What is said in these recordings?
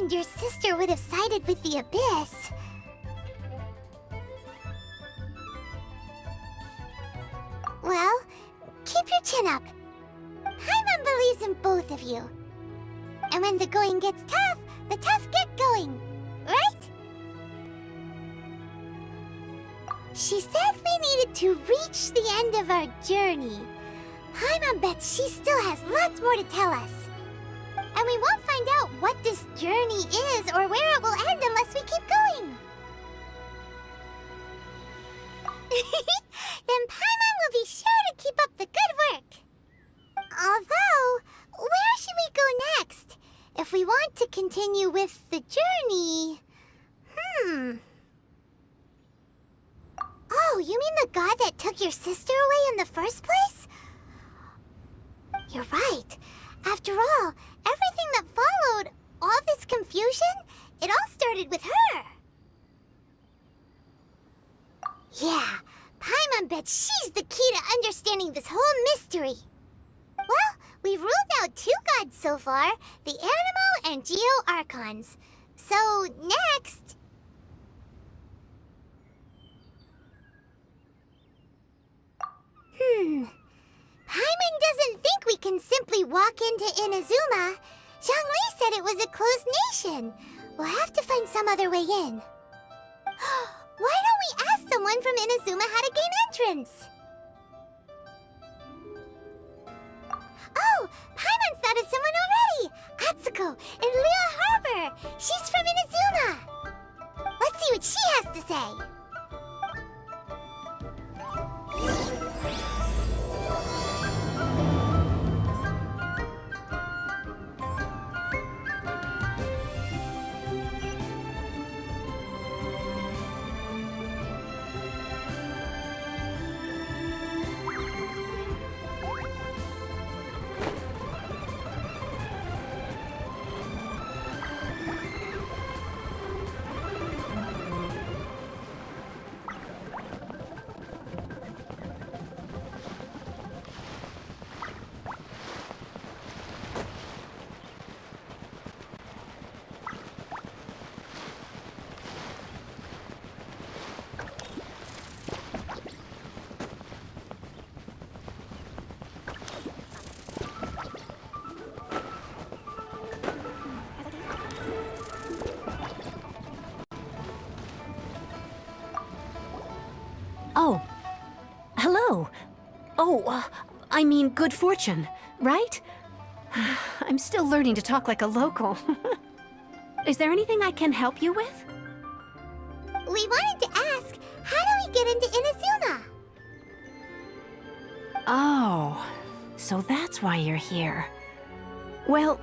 imagined your sister would have sided with the Abyss. Well, keep your chin up. Paimon believes in both of you. And when the going gets tough, the tough get going, right? She said we needed to reach the end of our journey. Paimon bets she still has lots more to tell us. And we won't find out what this journey is or where it will end unless we keep going. Then Paimon will be sure to keep up the good work. Although, where should we go next? If we want to continue with the journey... Oh, you mean the god that took your sister away in the first place? You're right. After all, everything that followed, all this confusion, it all started with her. Yeah, Paimon bets she's the key to understanding this whole mystery. Well, we've ruled out 2 gods so far, the Animo and Geo Archons. So, next... Paimon doesn't think we can simply walk into Inazuma. Zhongli said it was a closed nation. We'll have to find some other way in. Why don't we ask someone from Inazuma how to gain entrance? Oh, Paimon's thought of someone already! Atsuko in Liyue Harbor! She's from Inazuma! Let's see what she has to say! Oh. Hello. Oh, I mean good fortune, right? I'm still learning to talk like a local. Is there anything I can help you with? We wanted to ask, how do we get into Inazuma? Oh, so that's why you're here. Well,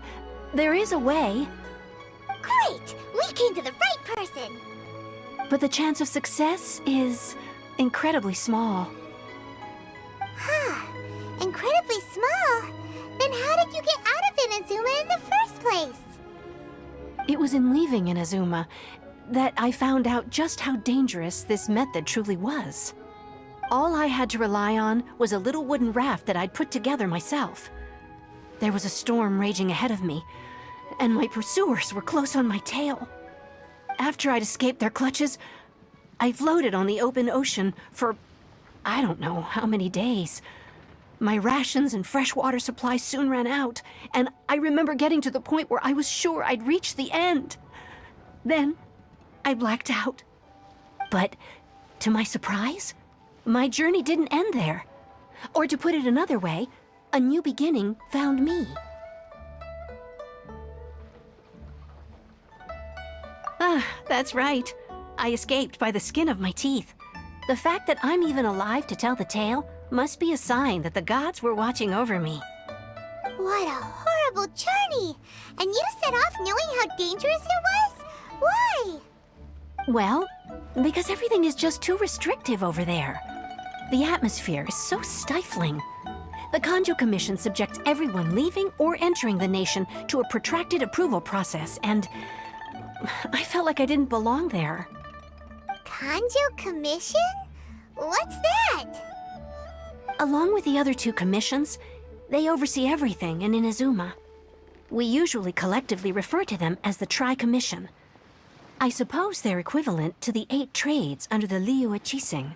there is a way. Great! We came to the right person! But the chance of success is incredibly small. Huh. Incredibly small? Then how did you get out of Inazuma in the first place? It was in leaving Inazuma that I found out just how dangerous this method truly was. All I had to rely on was a little wooden raft that I'd put together myself. There was a storm raging ahead of me, and my pursuers were close on my tail. After I'd escaped their clutches, I floated on the open ocean for I don't know how many days. My rations and fresh water supply soon ran out, and I remember getting to the point where I was sure I'd reached the end. Then, I blacked out. But, to my surprise, my journey didn't end there. Or to put it another way, a new beginning found me. Ah, that's right. I escaped by the skin of my teeth. The fact that I'm even alive to tell the tale must be a sign that the gods were watching over me. What a horrible journey! And you set off knowing how dangerous it was? Why? Well, because everything is just too restrictive over there. The atmosphere is so stifling. The Kanjo Commission subjects everyone leaving or entering the nation to a protracted approval process, and I felt like I didn't belong there. Kanjo Commission? What's that? Along with the other 2 commissions, they oversee everything in Inazuma. We usually collectively refer to them as the Tri-Commission. I suppose they're equivalent to the 8 trades under the Liyue Chising.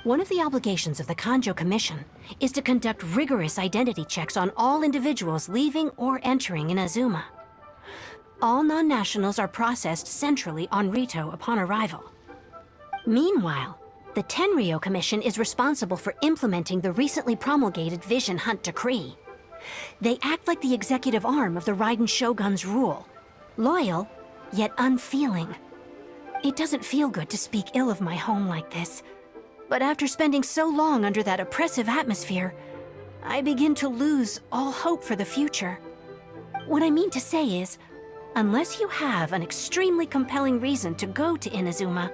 One of the obligations of the Kanjo Commission is to conduct rigorous identity checks on all individuals leaving or entering Inazuma. All non-nationals are processed centrally on Rito upon arrival. Meanwhile, the Tenryo Commission is responsible for implementing the recently promulgated Vision Hunt Decree. They act like the executive arm of the Raiden Shogun's rule. Loyal, yet unfeeling. It doesn't feel good to speak ill of my home like this. But after spending so long under that oppressive atmosphere, I begin to lose all hope for the future. What I mean to say is, unless you have an extremely compelling reason to go to Inazuma,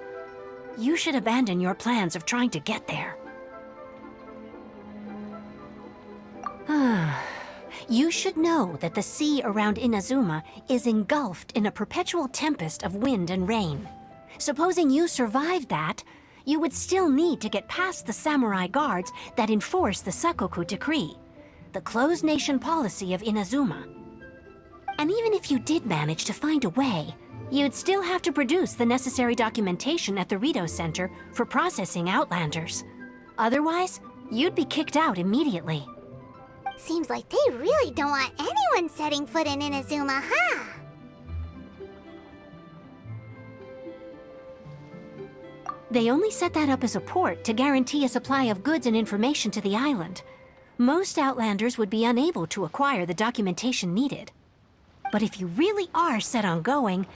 you should abandon your plans of trying to get there. You should know that the sea around Inazuma is engulfed in a perpetual tempest of wind and rain. Supposing you survived that, you would still need to get past the samurai guards that enforce the Sakoku Decree, the closed nation policy of Inazuma. And even if you did manage to find a way, you'd still have to produce the necessary documentation at the Rito Center for processing Outlanders. Otherwise, you'd be kicked out immediately. Seems like they really don't want anyone setting foot in Inazuma, huh? They only set that up as a port to guarantee a supply of goods and information to the island. Most Outlanders would be unable to acquire the documentation needed. But if you really are set on going,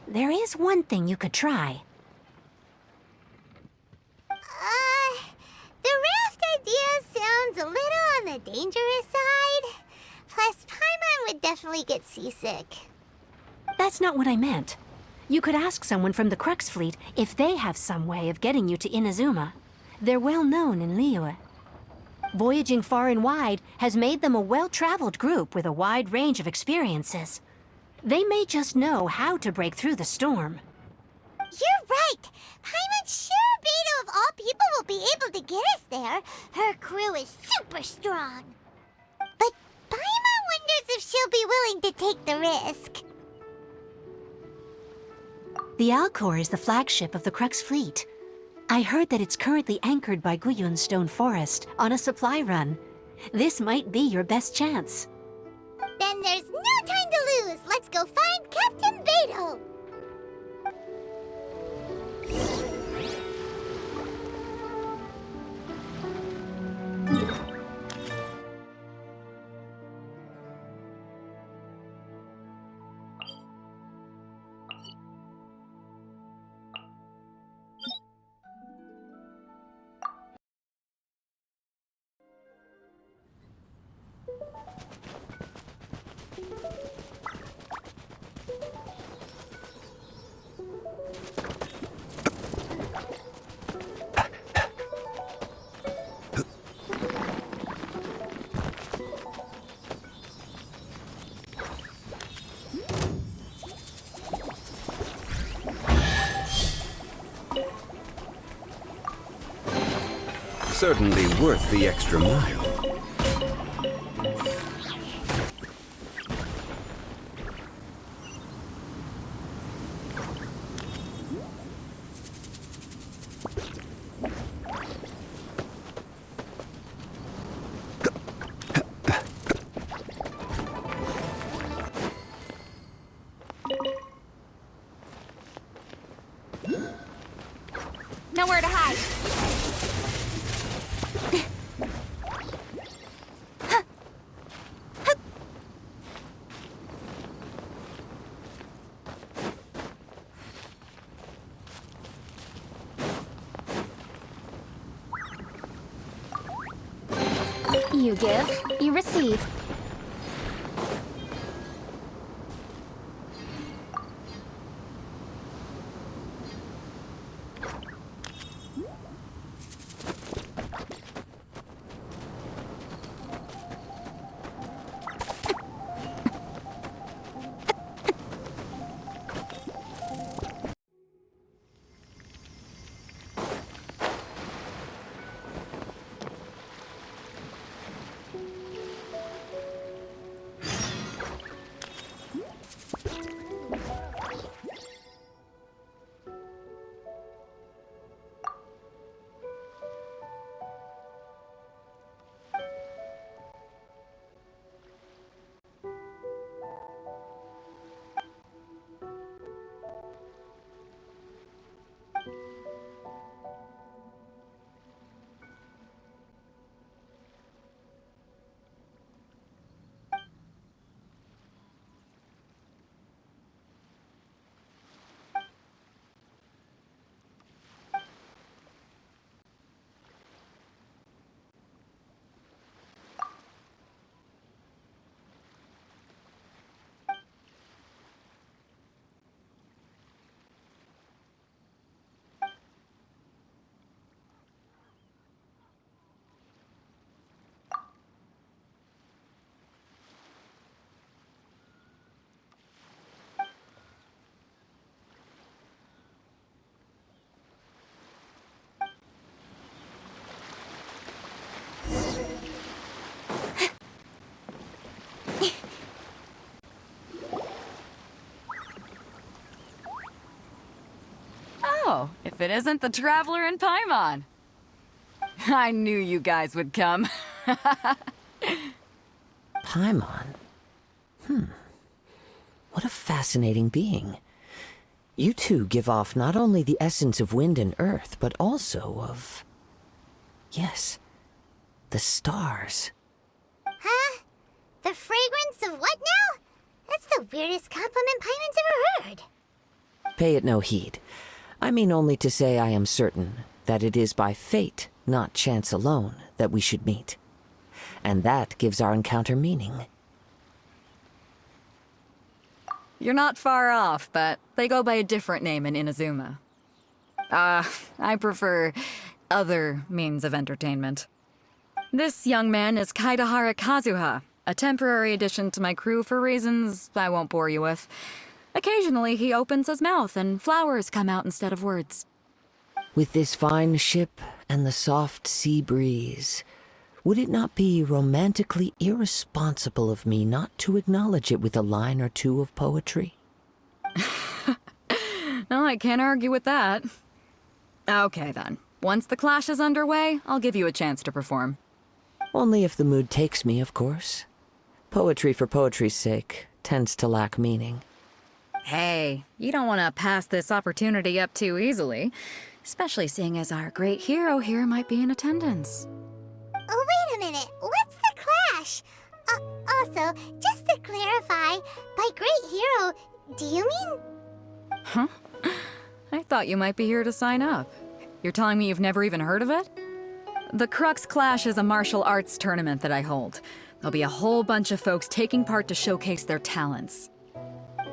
there is one thing you could try. The raft idea sounds a little on the dangerous side. Plus, Paimon would definitely get seasick. That's not what I meant. You could ask someone from the Crux Fleet if they have some way of getting you to Inazuma. They're well known in Liyue. Voyaging far and wide has made them a well-traveled group with a wide range of experiences. They may just know how to break through the storm. You're right! Paimon sure Beto of all people will be able to get us there. Her crew is super strong. But Paimon wonders if she'll be willing to take the risk. The Alcor is the flagship of the Crux Fleet. I heard that it's currently anchored by Guyun Stone Forest on a supply run. This might be your best chance. Then there's no time to lose. Let's go find Captain Beto. Certainly worth the extra mile. Nowhere to hide. You give, you receive. if it isn't the Traveler and Paimon. I knew you guys would come. Paimon? What a fascinating being. You two give off not only the essence of wind and earth, but also of... yes, the stars. Huh? The fragrance of what now? That's the weirdest compliment Paimon's ever heard. Pay it no heed. I mean only to say I am certain that it is by fate, not chance alone, that we should meet. And that gives our encounter meaning. You're not far off, but they go by a different name in Inazuma. I prefer other means of entertainment. This young man is Kaidahara Kazuha, a temporary addition to my crew for reasons I won't bore you with. Occasionally, he opens his mouth and flowers come out instead of words. With this fine ship and the soft sea breeze, would it not be romantically irresponsible of me not to acknowledge it with a line or two of poetry? No, I can't argue with that. Okay, then. Once the clash is underway, I'll give you a chance to perform. Only if the mood takes me, of course. Poetry for poetry's sake tends to lack meaning. Hey, you don't want to pass this opportunity up too easily, especially seeing as our great hero here might be in attendance. Oh, wait a minute. What's the clash? Also, just to clarify, by great hero, do you mean... Huh? I thought you might be here to sign up. You're telling me you've never even heard of it? The Crux Clash is a martial arts tournament that I hold. There'll be a whole bunch of folks taking part to showcase their talents.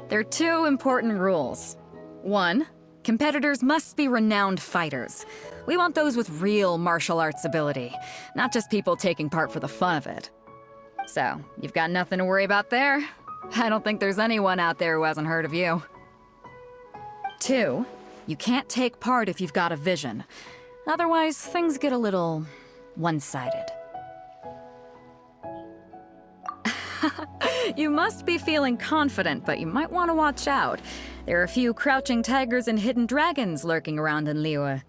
There are two important rules. One, competitors must be renowned fighters. We want those with real martial arts ability, not just people taking part for the fun of it. So, you've got nothing to worry about there. I don't think there's anyone out there who hasn't heard of you. Two, you can't take part if you've got a vision. Otherwise, things get a little one-sided. You must be feeling confident, but you might want to watch out. There are a few crouching tigers and hidden dragons lurking around in Liyue.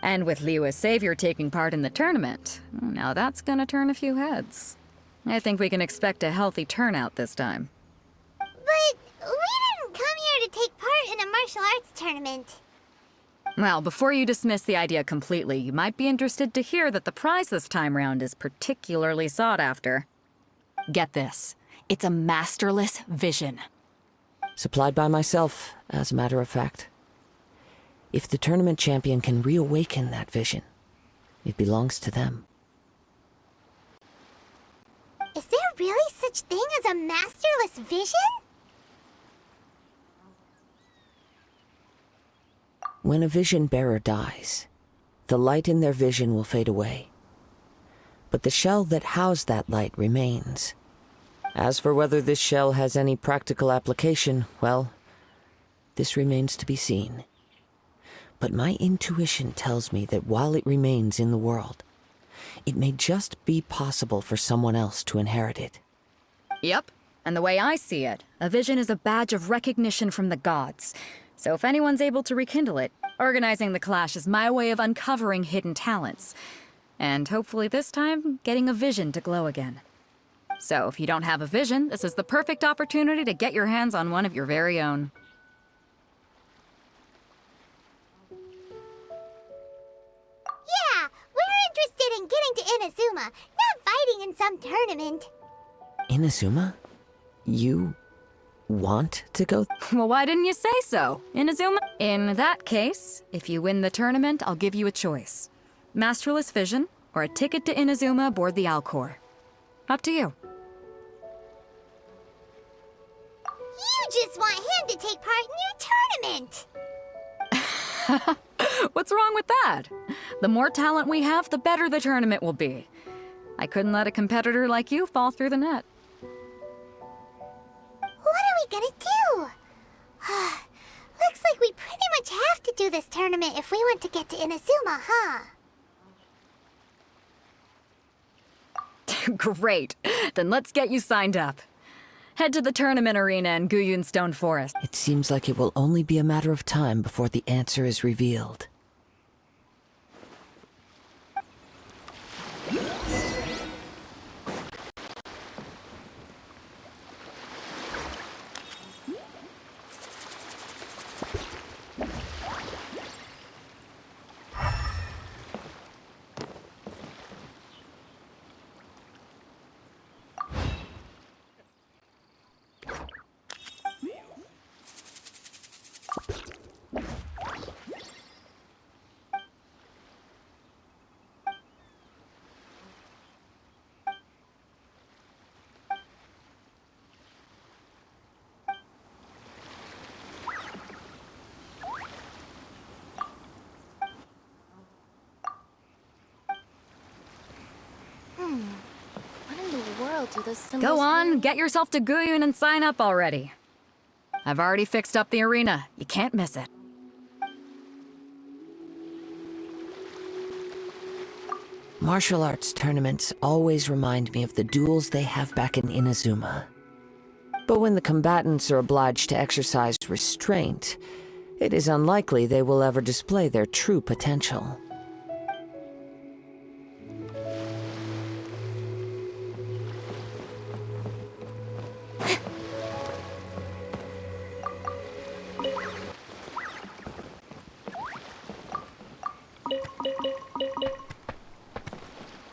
And with Liyue's savior taking part in the tournament, now that's gonna turn a few heads. I think we can expect a healthy turnout this time. But we didn't come here to take part in a martial arts tournament. Well, before you dismiss the idea completely, you might be interested to hear that the prize this time round is particularly sought after. Get this. It's a masterless vision. Supplied by myself, as a matter of fact. If the tournament champion can reawaken that vision, it belongs to them. Is there really such thing as a masterless vision? When a vision bearer dies, the light in their vision will fade away. But the shell that housed that light remains. As for whether this shell has any practical application, well, this remains to be seen. But my intuition tells me that while it remains in the world, it may just be possible for someone else to inherit it. Yep, and the way I see it, a vision is a badge of recognition from the gods. So if anyone's able to rekindle it, organizing the clash is my way of uncovering hidden talents. And hopefully this time, getting a vision to glow again. So if you don't have a vision, this is the perfect opportunity to get your hands on one of your very own. Yeah, we're interested in getting to Inazuma, not fighting in some tournament. Inazuma? You want to go? Well, why didn't you say so, Inazuma? In that case, if you win the tournament, I'll give you a choice. Masterless Vision, or a ticket to Inazuma aboard the Alcor. Up to you. You just want him to take part in your tournament. What's wrong with that? The more talent we have, the better the tournament will be. I couldn't let a competitor like you fall through the net. What are we gonna do? Looks like we pretty much have to do this tournament if we want to get to Inazuma, huh? Great. Then let's get you signed up. Head to the tournament arena in Guyun Stone Forest. It seems like it will only be a matter of time before the answer is revealed. What in the world do those symbols Go on, mean? get yourself to Guyun and sign up already. I've already fixed up the arena. You can't miss it. Martial arts tournaments always remind me of the duels they have back in Inazuma. But when the combatants are obliged to exercise restraint, it is unlikely they will ever display their true potential.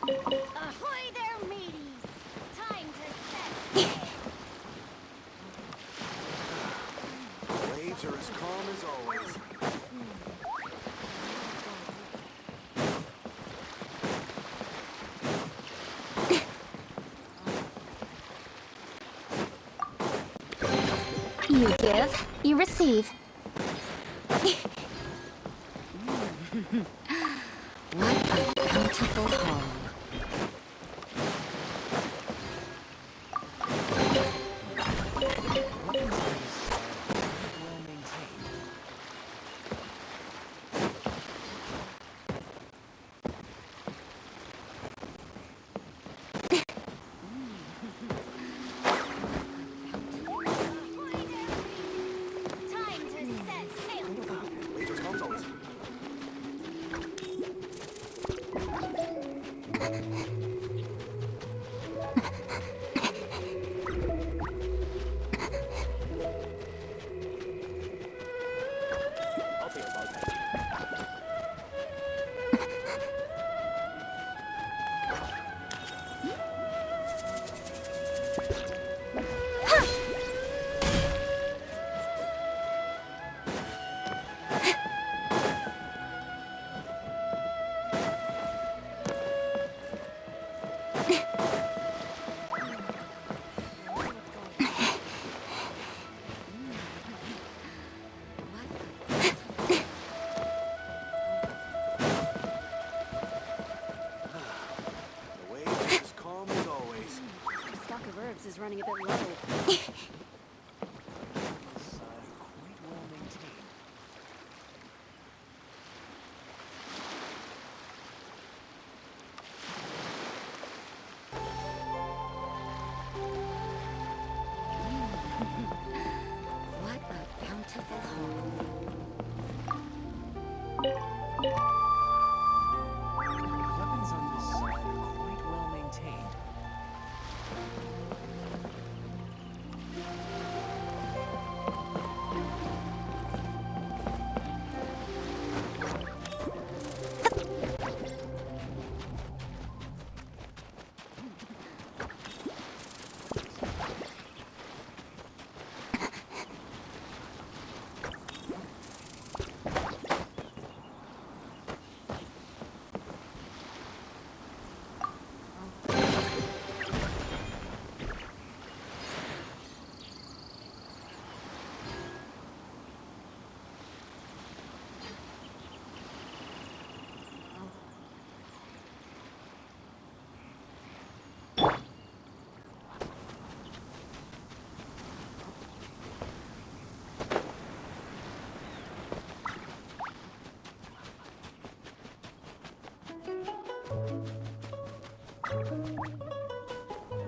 Ahoy there, mateys! Time to set sail! Waves are as calm as always. You give, you receive. What a bountiful home. Time to set sail! Waves are as calm as always. I'll take a bug. The waves are as calm as always. The stock of herbs is running a bit low. Quite well maintained. What a bountiful home. Weapons on this side are quite well maintained.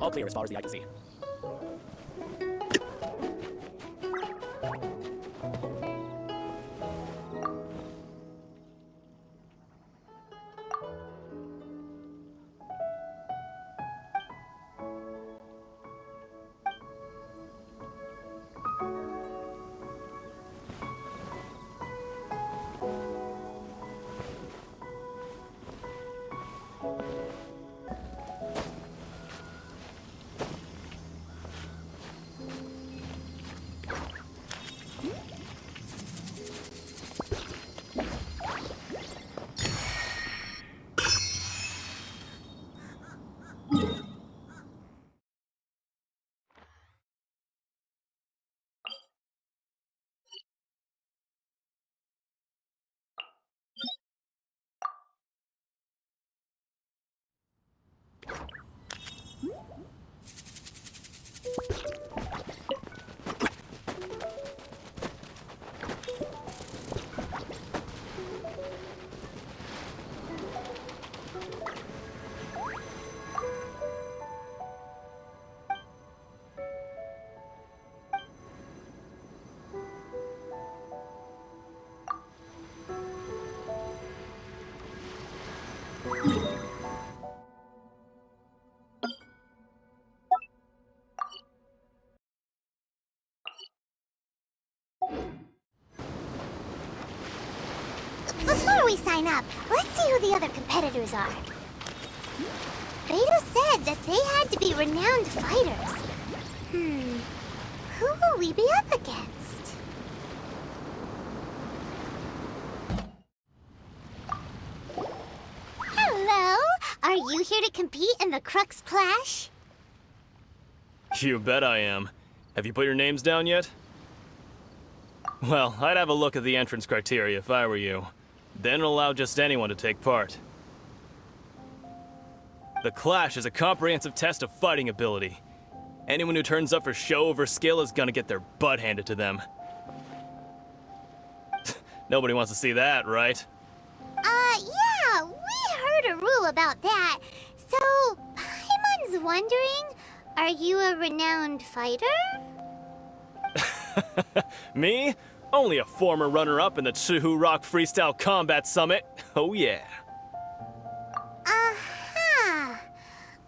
All clear as far as the eye can see. before we sign up, let's see who the other competitors are. Beto said that they had to be renowned fighters. Who will we be up against? Hello? Are you here to compete in the Crux Clash? You bet I am. Have you put your names down yet? Well, I'd have a look at the entrance criteria if I were you. Then it'll allow just anyone to take part. The Clash is a comprehensive test of fighting ability. Anyone who turns up for show over skill is gonna get their butt handed to them. Nobody wants to see that, right? Yeah, we heard a rule about that. So, Paimon's wondering, are you a renowned fighter? Me? Only a former runner-up in the Chihu Rock Freestyle Combat Summit. Oh yeah.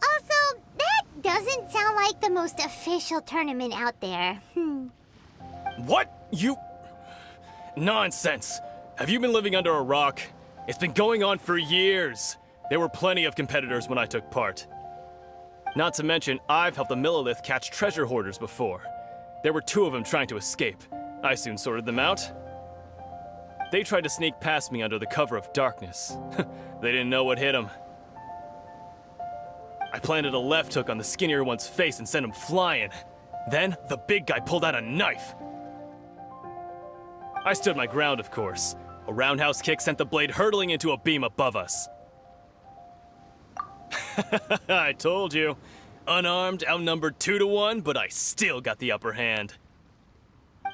Also, that doesn't sound like the most official tournament out there. What? You... Nonsense. Have you been living under a rock? It's been going on for years. There were plenty of competitors when I took part. Not to mention, I've helped the Melalith catch treasure hoarders before. There were 2 of them trying to escape. I soon sorted them out. They tried to sneak past me under the cover of darkness. They didn't know what hit them. I planted a left hook on the skinnier one's face and sent him flying. Then, the big guy pulled out a knife. I stood my ground, of course. A roundhouse kick sent the blade hurtling into a beam above us. I told you. Unarmed, outnumbered 2 to 1, but I still got the upper hand.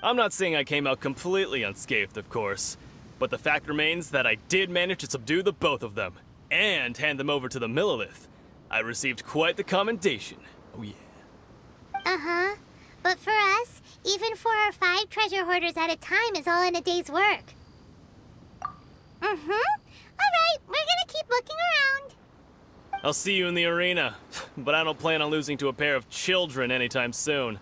I'm not saying I came out completely unscathed, of course, but the fact remains that I did manage to subdue the both of them, and hand them over to the Melalith. I received quite the commendation. Oh yeah. But for us, even 4 or 5 treasure hoarders at a time is all in a day's work. Alright, we're gonna keep looking around. I'll see you in the arena, but I don't plan on losing to a pair of children anytime soon.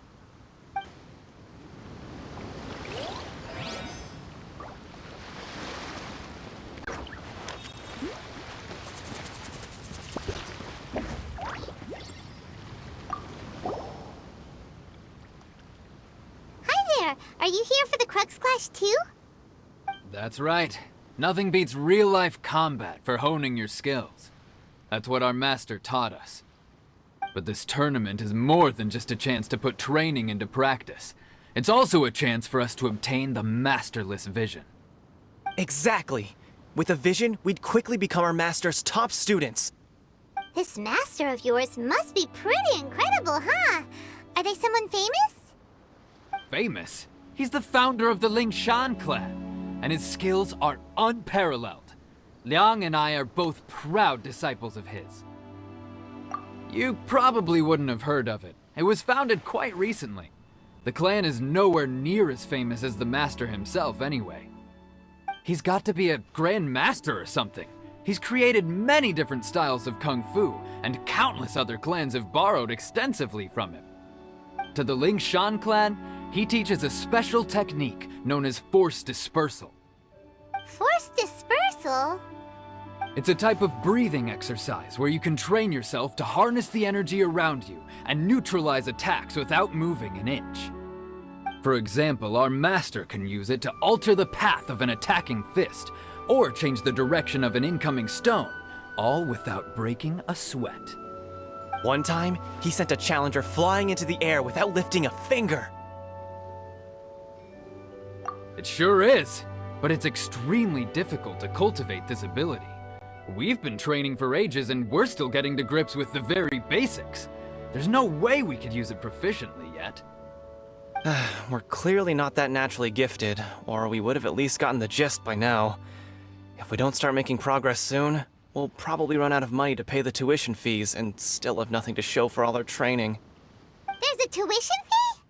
Hi there, are you here for the Crux Clash too? That's right. Nothing beats real-life combat for honing your skills. That's what our master taught us. But this tournament is more than just a chance to put training into practice. It's also a chance for us to obtain the masterless vision. Exactly. With a vision, we'd quickly become our master's top students. This master of yours must be pretty incredible, huh? Are they someone famous? Famous? He's the founder of the Lingshan clan, and his skills are unparalleled. Liang and I are both proud disciples of his. You probably wouldn't have heard of it. It was founded quite recently. The clan is nowhere near as famous as the master himself anyway. He's got to be a grand master or something. He's created many different styles of kung fu, and countless other clans have borrowed extensively from him. To the Lingshan clan, he teaches a special technique known as force dispersal. Force dispersal? It's a type of breathing exercise where you can train yourself to harness the energy around you and neutralize attacks without moving an inch. For example, our master can use it to alter the path of an attacking fist, or change the direction of an incoming stone, all without breaking a sweat. One time, he sent a challenger flying into the air without lifting a finger. It sure is, but it's extremely difficult to cultivate this ability. We've been training for ages and we're still getting to grips with the very basics. There's no way we could use it proficiently yet. We're clearly not that naturally gifted, or we would have at least gotten the gist by now. If we don't start making progress soon, we'll probably run out of money to pay the tuition fees and still have nothing to show for all our training. There's a tuition fee?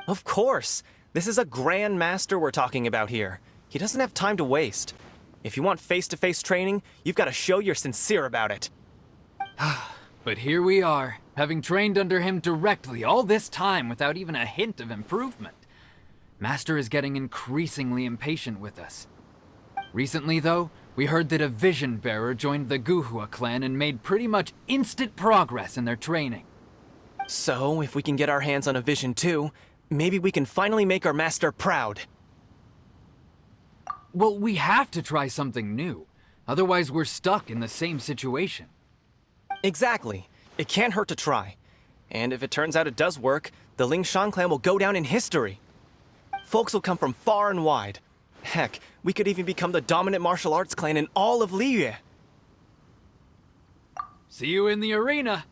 Of course! This is a Grand Master we're talking about here. He doesn't have time to waste. If you want face-to-face training, you've got to show you're sincere about it. But here we are, having trained under him directly all this time without even a hint of improvement. Master is getting increasingly impatient with us. Recently, though, we heard that a vision bearer joined the Guhua clan and made pretty much instant progress in their training. So, if we can get our hands on a vision too, maybe we can finally make our master proud. Well, we have to try something new. Otherwise, we're stuck in the same situation. Exactly. It can't hurt to try. And if it turns out it does work, the Lingshan clan will go down in history. Folks will come from far and wide. Heck, we could even become the dominant martial arts clan in all of Liyue. See you in the arena!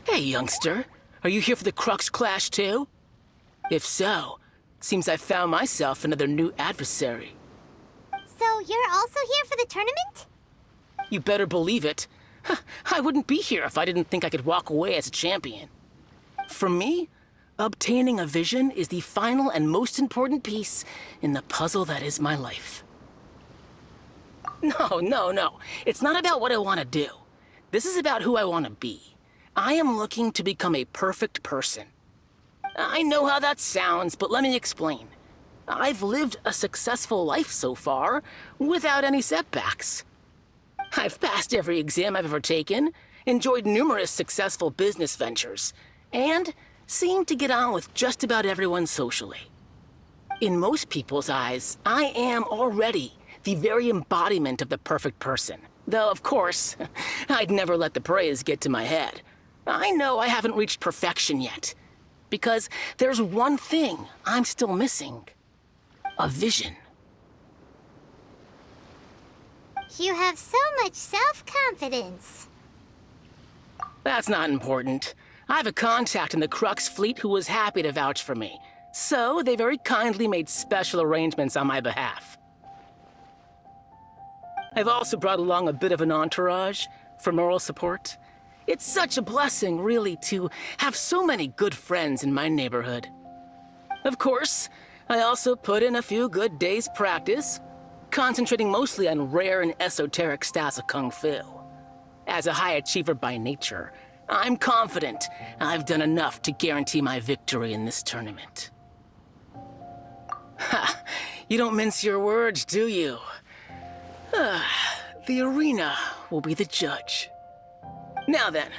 Hey, youngster. Are you here for the Crux Clash too? If so, seems I found myself another new adversary. So you're also here for the tournament? You better believe it. I wouldn't be here if I didn't think I could walk away as a champion. For me, obtaining a vision is the final and most important piece in the puzzle that is my life. No. It's not about what I want to do. This is about who I want to be. I am looking to become a perfect person. I know how that sounds, but let me explain. I've lived a successful life so far, without any setbacks. I've passed every exam I've ever taken, enjoyed numerous successful business ventures, and seemed to get on with just about everyone socially. In most people's eyes, I am already the very embodiment of the perfect person. Though, of course, I'd never let the praise get to my head. I know I haven't reached perfection yet, because there's one thing I'm still missing. A vision. You have so much self-confidence. That's not important. I have a contact in the Crux Fleet who was happy to vouch for me, so they very kindly made special arrangements on my behalf. I've also brought along a bit of an entourage for moral support. It's such a blessing, really, to have so many good friends in my neighborhood. Of course, I also put in a few good days' practice, concentrating mostly on rare and esoteric styles of Kung Fu. As a high achiever by nature, I'm confident I've done enough to guarantee my victory in this tournament. Ha! You don't mince your words, do you? The arena will be the judge. Now then,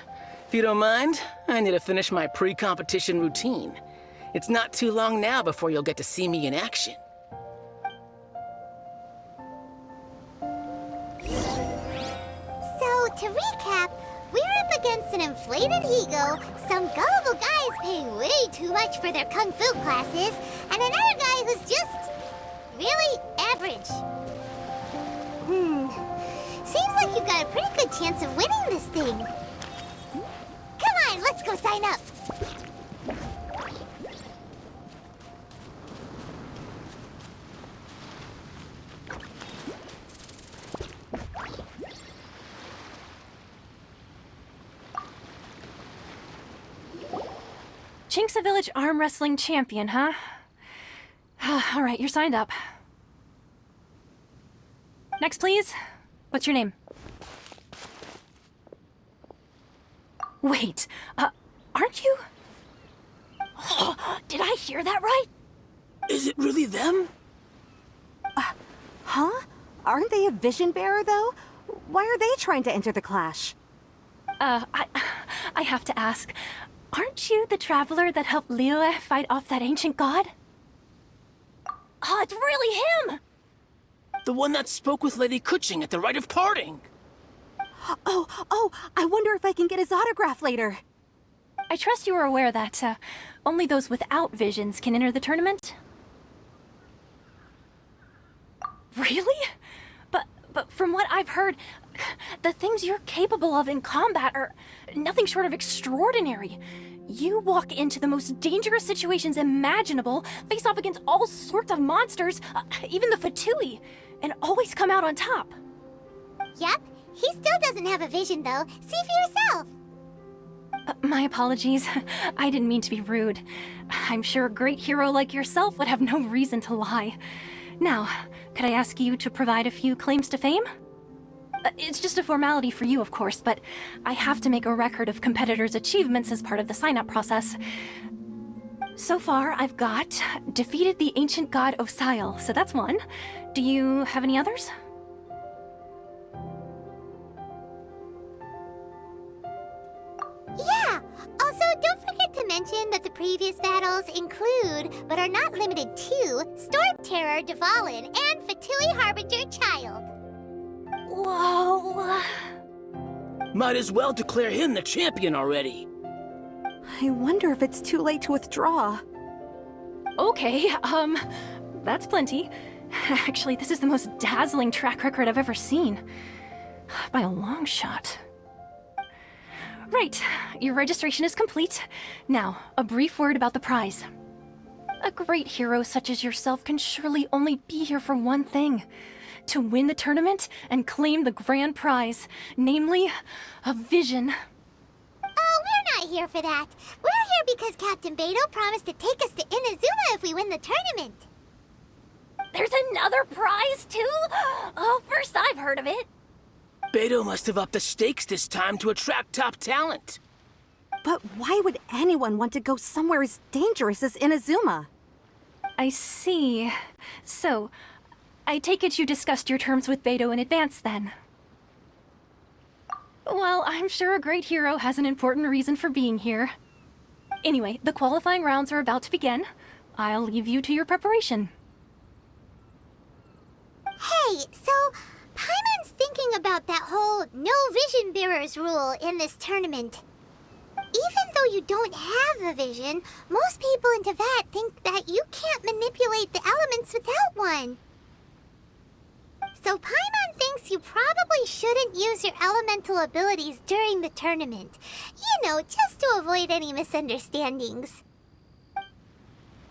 if you don't mind, I need to finish my pre-competition routine. It's not too long now before you'll get to see me in action. So, to recap, we're up against an inflated ego, some gullible guys paying way too much for their kung fu classes, and another guy who's just really average. Seems like you've got a pretty good chance of winning this thing. Come on, let's go sign up. Chink's a village arm wrestling champion, huh? All right, you're signed up. Next, please. What's your name? Wait, aren't you? Did I hear that right? Is it really them? Huh? Aren't they a vision bearer, though? Why are they trying to enter the clash? I have to ask, aren't you the traveler that helped Liyue fight off that ancient god? Oh, it's really him! The one that spoke with Lady Kuching at the rite of parting. Oh, I wonder if I can get his autograph later. I trust you are aware that only those without visions can enter the tournament? Really? But from what I've heard, the things you're capable of in combat are nothing short of extraordinary. You walk into the most dangerous situations imaginable, face off against all sorts of monsters, even the Fatui, and always come out on top. Yep, he still doesn't have a vision though. See for yourself. My apologies. I didn't mean to be rude. I'm sure a great hero like yourself would have no reason to lie. Now, could I ask you to provide a few claims to fame? It's just a formality for you, of course, but I have to make a record of competitors' achievements as part of the sign-up process. So far, I've got defeated the ancient god Osile, so that's one. Do you have any others? Yeah! Also, don't forget to mention that the previous battles include, but are not limited to, Storm Terror Dvalin and Fatui Harbinger Child. Whoa! Might as well declare him the champion already. I wonder if it's too late to withdraw. Okay, that's plenty. Actually, this is the most dazzling track record I've ever seen. By a long shot. Right, your registration is complete. Now, a brief word about the prize. A great hero such as yourself can surely only be here for one thing. To win the tournament and claim the grand prize, namely, a vision. Oh, we're not here for that. We're here because Captain Beto promised to take us to Inazuma if we win the tournament. There's another prize, too? Oh, first I've heard of it. Beto must have upped the stakes this time to attract top talent. But why would anyone want to go somewhere as dangerous as Inazuma? I see. So, I take it you discussed your terms with Beto in advance, then? Well, I'm sure a great hero has an important reason for being here. Anyway, the qualifying rounds are about to begin. I'll leave you to your preparation. Hey, so Paimon's thinking about that whole no vision bearers rule in this tournament. Even though you don't have a vision, most people in Teyvat think that you can't manipulate the elements without one. So Paimon thinks you probably shouldn't use your elemental abilities during the tournament. You know, just to avoid any misunderstandings.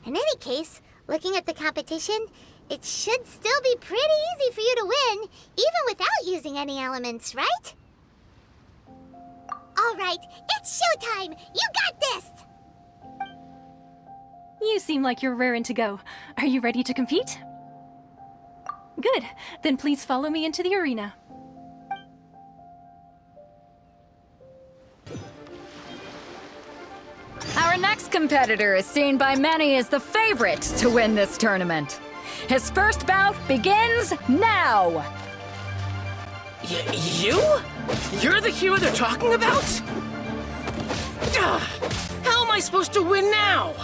In any case, looking at the competition, it should still be pretty easy for you to win, even without using any elements, right? Alright, it's showtime! You got this! You seem like you're raring to go. Are you ready to compete? Good. Then please follow me into the arena. Our next competitor is seen by many as the favorite to win this tournament. His first bout begins now! You? You're the hero they're talking about? How am I supposed to win now?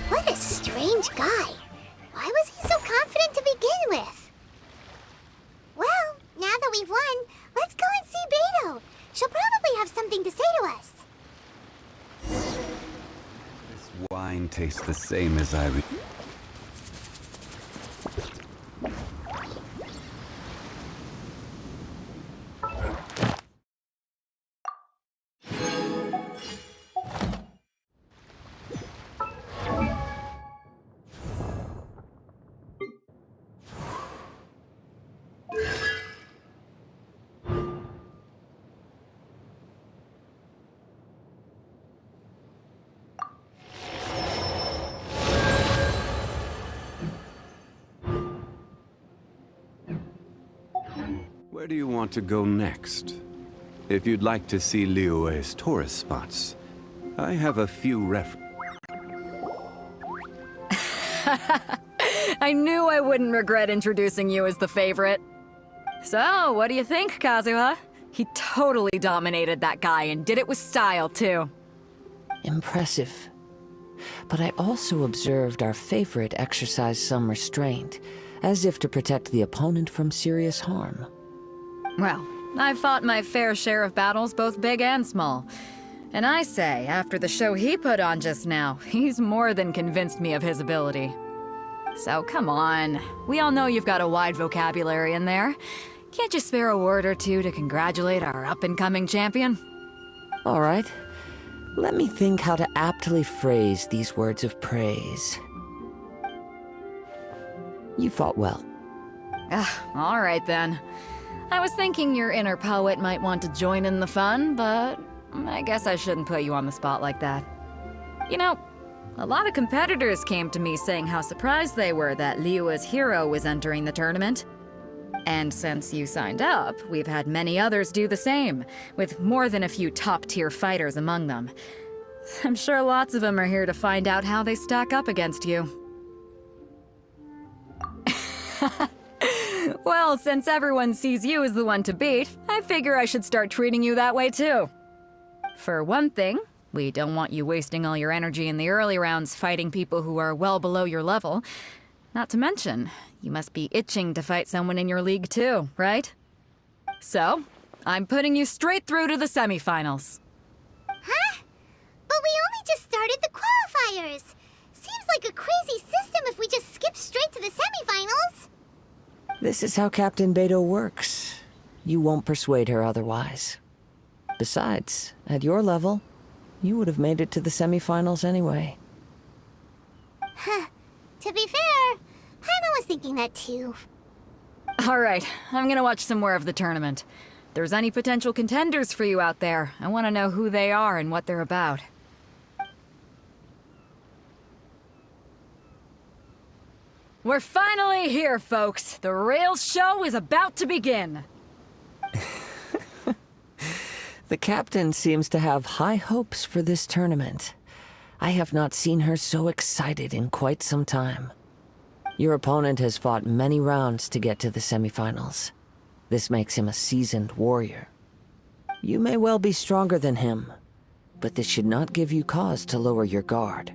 What a strange guy. Why was he so confident to begin with? Well, now that we've won, let's go and see Beto. She'll probably have something to say to us. This wine tastes the same as Where do you want to go next? If you'd like to see Liyue's tourist spots, I have a few I knew I wouldn't regret introducing you as the favorite. So, what do you think, Kazuha? He totally dominated that guy and did it with style, too. Impressive. But I also observed our favorite exercise some restraint, as if to protect the opponent from serious harm. Well, I've fought my fair share of battles, both big and small. And I say, after the show he put on just now, he's more than convinced me of his ability. So come on, we all know you've got a wide vocabulary in there. Can't you spare a word or two to congratulate our up-and-coming champion? All right. Let me think how to aptly phrase these words of praise. You fought well. All right then. I was thinking your inner poet might want to join in the fun, but I guess I shouldn't put you on the spot like that. You know, a lot of competitors came to me saying how surprised they were that Liyue's hero was entering the tournament. And since you signed up, we've had many others do the same, with more than a few top-tier fighters among them. I'm sure lots of them are here to find out how they stack up against you. Well, since everyone sees you as the one to beat, I figure I should start treating you that way too. For one thing, we don't want you wasting all your energy in the early rounds fighting people who are well below your level. Not to mention, you must be itching to fight someone in your league too, right? So, I'm putting you straight through to the semifinals. Huh? But we only just started the qualifiers. Seems like a crazy system if we just skip straight to the semifinals. This is how Captain Beto works. You won't persuade her otherwise. Besides, at your level, you would have made it to the semifinals anyway. Huh. To be fair, Paimon was thinking that too. Alright, I'm gonna watch some more of the tournament. If there's any potential contenders for you out there, I want to know who they are and what they're about. We're finally here, folks. The real show is about to begin. The captain seems to have high hopes for this tournament. I have not seen her so excited in quite some time. Your opponent has fought many rounds to get to the semifinals. This makes him a seasoned warrior. You may well be stronger than him, but this should not give you cause to lower your guard.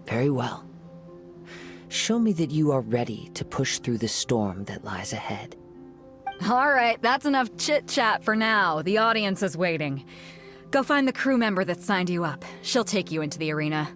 Very well. Show me that you are ready to push through the storm that lies ahead. Alright, that's enough chit-chat for now. The audience is waiting. Go find the crew member that signed you up. She'll take you into the arena.